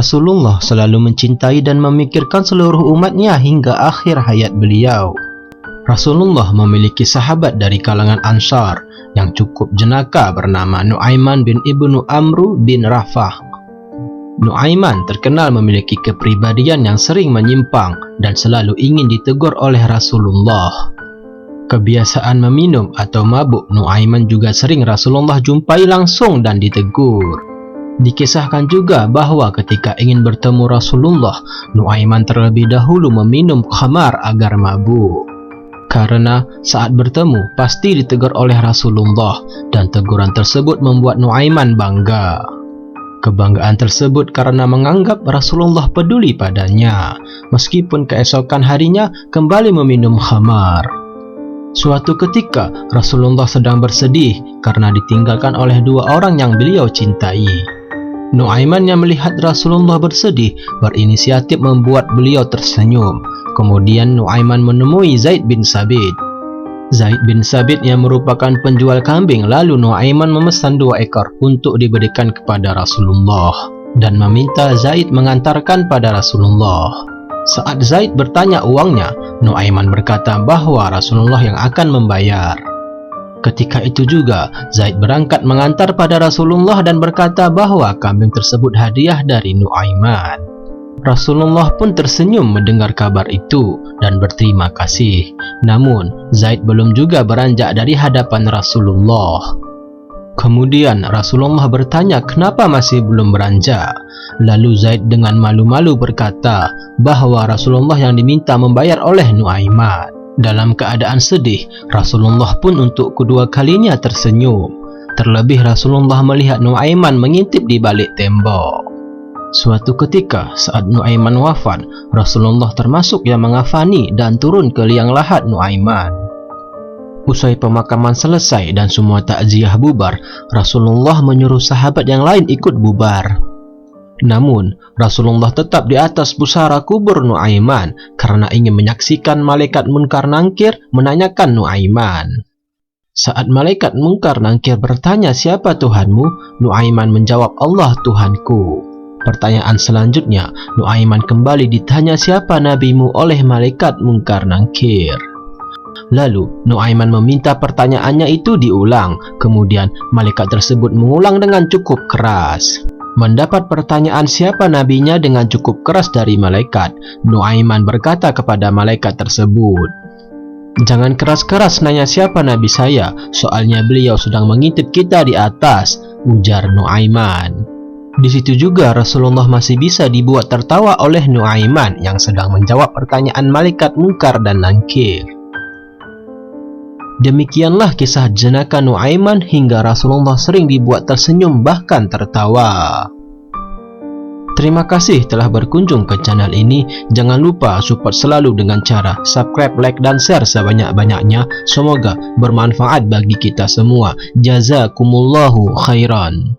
Rasulullah selalu mencintai dan memikirkan seluruh umatnya hingga akhir hayat beliau. Rasulullah memiliki sahabat dari kalangan Ansar yang cukup jenaka bernama Nu'aiman bin Ibnu Amru bin Rafah. Nu'aiman terkenal memiliki kepribadian yang sering menyimpang dan selalu ingin ditegur oleh Rasulullah. Kebiasaan meminum atau mabuk Nu'aiman juga sering Rasulullah jumpai langsung dan ditegur. Dikisahkan juga bahwa ketika ingin bertemu Rasulullah, Nu'aiman terlebih dahulu meminum khamar agar mabuk. Karena saat bertemu pasti ditegur oleh Rasulullah dan teguran tersebut membuat Nu'aiman bangga. Kebanggaan tersebut karena menganggap Rasulullah peduli padanya, meskipun keesokan harinya kembali meminum khamar. Suatu ketika Rasulullah sedang bersedih karena ditinggalkan oleh dua orang yang beliau cintai. Nu'aiman yang melihat Rasulullah bersedih berinisiatif membuat beliau tersenyum. Kemudian Nu'aiman menemui Zaid bin Sabit. Zaid bin Sabit yang merupakan penjual kambing, lalu Nu'aiman memesan 2 ekor untuk diberikan kepada Rasulullah dan meminta Zaid mengantarkan pada Rasulullah. Saat Zaid bertanya uangnya, Nu'aiman berkata bahwa Rasulullah yang akan membayar. Ketika itu juga Zaid berangkat mengantar pada Rasulullah dan berkata bahwa kambing tersebut hadiah dari Nu'aiman. Rasulullah pun tersenyum mendengar kabar itu dan berterima kasih. Namun Zaid belum juga beranjak dari hadapan Rasulullah. Kemudian Rasulullah bertanya kenapa masih belum beranjak. Lalu Zaid dengan malu-malu berkata bahwa Rasulullah yang diminta membayar oleh Nu'aiman. Dalam keadaan sedih, Rasulullah pun untuk kedua kalinya tersenyum. Terlebih Rasulullah melihat Nu'aiman mengintip di balik tembok. Suatu ketika saat Nu'aiman wafat, Rasulullah termasuk yang mengafani dan turun ke liang lahat Nu'aiman. Usai pemakaman selesai dan semua takziah bubar, Rasulullah menyuruh sahabat yang lain ikut bubar. Namun Rasulullah tetap di atas pusara kubur Nu'aiman karena ingin menyaksikan malaikat Munkar Nangkir menanyakan Nu'aiman. Saat malaikat Munkar Nangkir bertanya siapa Tuhanmu, Nu'aiman menjawab Allah Tuhanku. Pertanyaan selanjutnya, Nu'aiman kembali ditanya siapa nabimu oleh malaikat Munkar Nangkir. Lalu Nu'aiman meminta pertanyaannya itu diulang. Kemudian malaikat tersebut mengulang dengan cukup keras. Mendapat pertanyaan siapa nabinya dengan cukup keras dari malaikat, Nu'aiman berkata kepada malaikat tersebut, "Jangan keras-keras nanya siapa nabi saya, soalnya beliau sedang mengintip kita di atas," ujar Nu'aiman. Di situ juga Rasulullah masih bisa dibuat tertawa oleh Nu'aiman yang sedang menjawab pertanyaan malaikat Munkar dan Nangkir. Demikianlah kisah jenaka Nu'aiman hingga Rasulullah sering dibuat tersenyum bahkan tertawa. Terima kasih telah berkunjung ke channel ini. Jangan lupa support selalu dengan cara subscribe, like, dan share sebanyak-banyaknya. Semoga bermanfaat bagi kita semua. Jazakumullahu khairan.